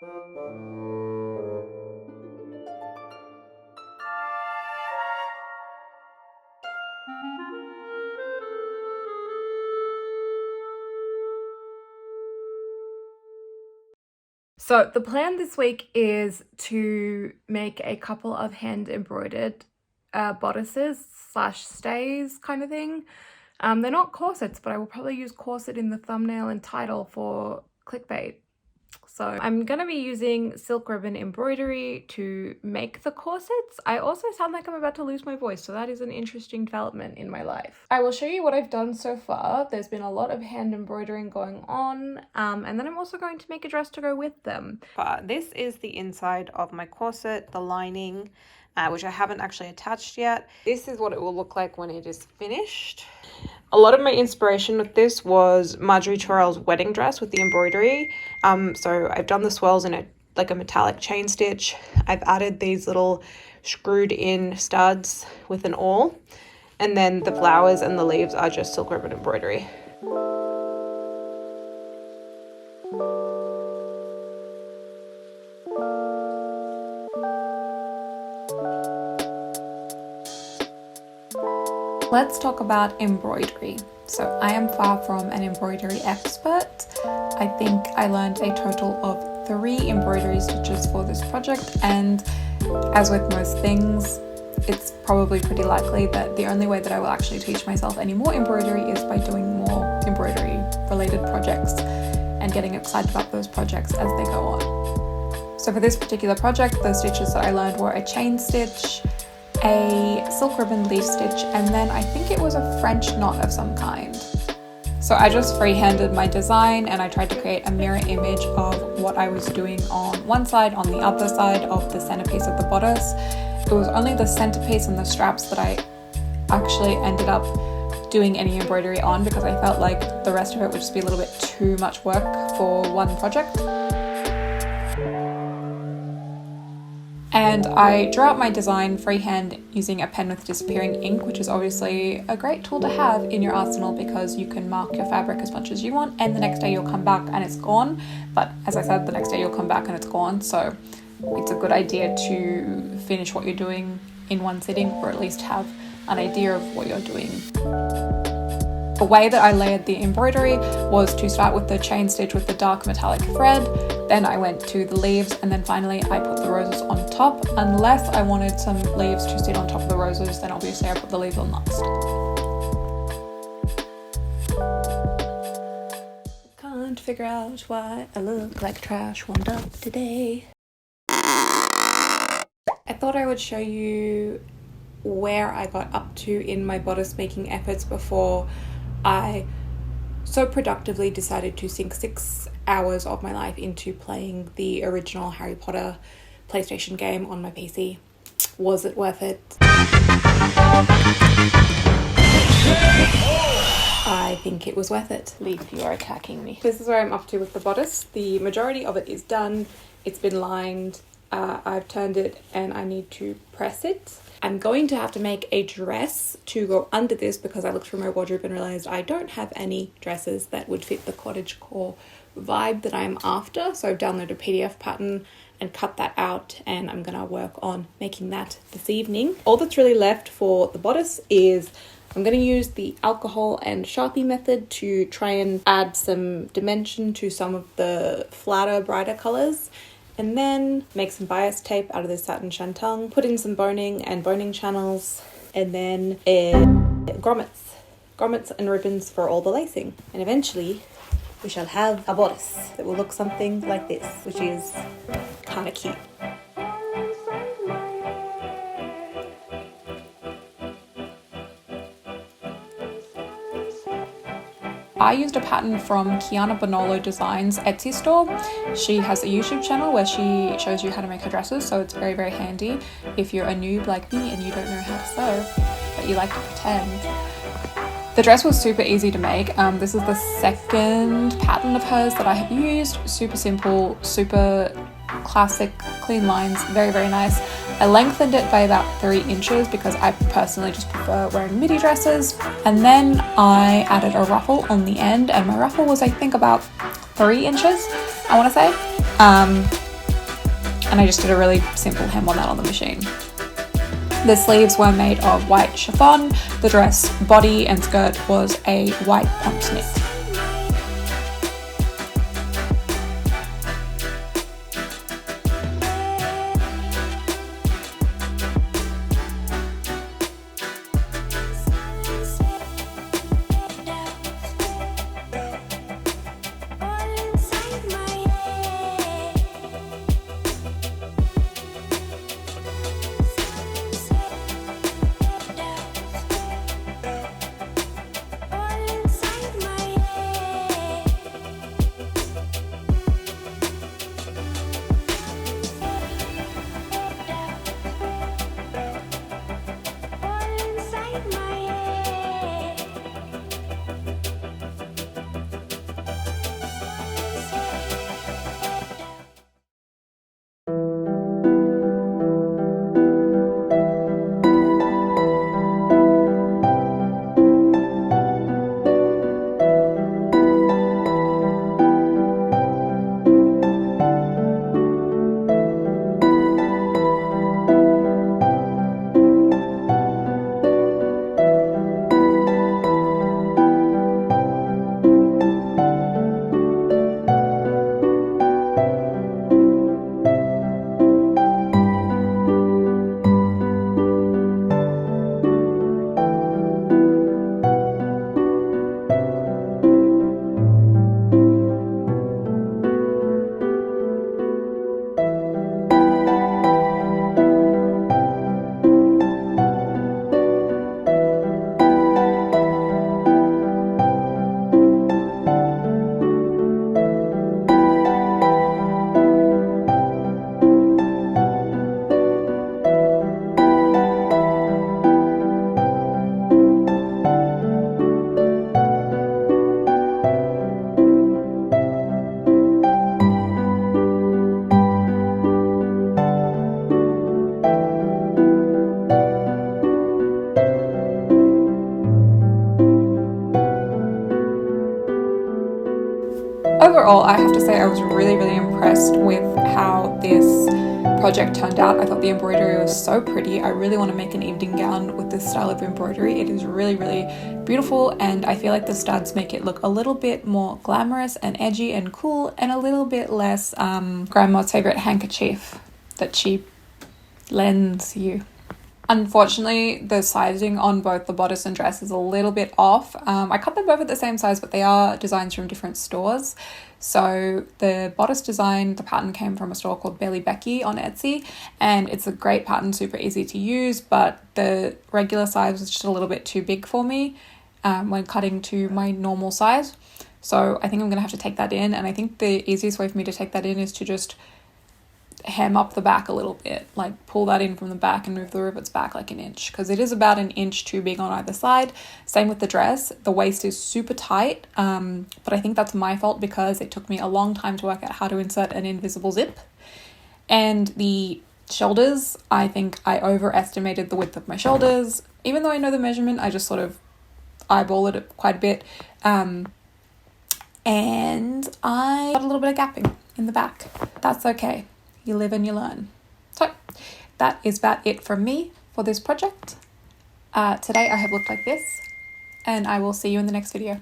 So the plan this week is to make a couple of hand embroidered bodices / stays kind of thing. They're not corsets, but I will probably use corset in the thumbnail and title for clickbait. So I'm going to be using silk ribbon embroidery to make the corsets. I also sound like I'm about to lose my voice, so that is an interesting development in my life. I will show you what I've done so far. There's been a lot of hand embroidering going on, and then I'm also going to make a dress to go with them. But this is the inside of my corset, the lining, which I haven't actually attached yet. This is what it will look like when it is finished. A lot of my inspiration with this was Margaery Tyrell's wedding dress with the embroidery. So I've done the swirls in like a metallic chain stitch. I've added these little screwed in studs with an awl. And then the flowers and the leaves are just silk ribbon embroidery. Let's talk about embroidery. So I am far from an embroidery expert. I think I learned a total of 3 embroidery stitches for this project, and as with most things, it's probably pretty likely that the only way that I will actually teach myself any more embroidery is by doing more embroidery related projects and getting excited about those projects as they go on. So for this particular project, the stitches that I learned were a chain stitch, a silk ribbon leaf stitch, and then I think it was a French knot of some kind. So I just freehanded my design and I tried to create a mirror image of what I was doing on one side, on the other side of the centerpiece of the bodice. It was only the centerpiece and the straps that I actually ended up doing any embroidery on, because I felt like the rest of it would just be a little bit too much work for one project. And I drew out my design freehand using a pen with disappearing ink, which is obviously a great tool to have in your arsenal because you can mark your fabric as much as you want and the next day you'll come back and it's gone. But as I said, the next day you'll come back and it's gone, so it's a good idea to finish what you're doing in one sitting, or at least have an idea of what you're doing. The way that I layered the embroidery was to start with the chain stitch with the dark metallic thread, then I went to the leaves, and then finally I put the roses on top. Unless I wanted some leaves to sit on top of the roses, then obviously I put the leaves on last. Can't figure out why I look like trash wound up today. I thought I would show you where I got up to in my bodice making efforts before I so productively decided to sink 6 hours of my life into playing the original Harry Potter PlayStation game on my PC. Was it worth it? I think it was worth it. Leaf, you are attacking me. This is where I'm up to with the bodice. The majority of it is done. It's been lined. I've turned it and I need to press it. I'm going to have to make a dress to go under this because I looked through my wardrobe and realized I don't have any dresses that would fit the cottagecore vibe that I'm after. So I've downloaded a PDF pattern and cut that out, and I'm gonna work on making that this evening. All that's really left for the bodice is I'm going to use the alcohol and Sharpie method to try and add some dimension to some of the flatter, brighter colours. And then make some bias tape out of this satin shantung, put in some boning and boning channels, and then grommets and ribbons for all the lacing. And eventually we shall have a bodice that will look something like this, which is kind of cute. I used a pattern from Kiana Bonollo Designs Etsy store. She has a YouTube channel where she shows you how to make her dresses, so it's very, very handy if you're a noob like me and you don't know how to sew, but you like to pretend. The dress was super easy to make. This is the second pattern of hers that I have used. Super simple, super classic, clean lines, very, very nice. I lengthened it by about 3 inches because I personally just prefer wearing midi dresses. And then I added a ruffle on the end, and my ruffle was, I think, about 3 inches, I want to say. and I just did a really simple hem on that on the machine. The sleeves were made of white chiffon. The dress body and skirt was a white pont knit. Overall, I have to say I was really impressed with how this project turned out. I thought the embroidery was so pretty. I really want to make an evening gown with this style of embroidery. It is really beautiful, and I feel like the studs make it look a little bit more glamorous and edgy and cool, and a little bit less grandma's favorite handkerchief that she lends you. Unfortunately, the sizing on both the bodice and dress is a little bit off. I cut them both at the same size, but they are designs from different stores. So the bodice design, the pattern came from a store called Belly Becky on Etsy, and it's a great pattern, super easy to use, but the regular size was just a little bit too big for me when cutting to my normal size. So I think I'm going to have to take that in, and I think the easiest way for me to take that in is to just hem up the back a little bit, like pull that in from the back and move the rivets back like an inch, because it is about an inch too big on either side. Same with the dress. The waist is super tight, but I think that's my fault because it took me a long time to work out how to insert an invisible zip. And the shoulders, I think I overestimated the width of my shoulders. Even though I know the measurement, I just sort of eyeballed it quite a bit, and I got a little bit of gapping in the back. That's okay. You live and you learn. So that is about it from me for this project. Today I have looked like this, and I will see you in the next video.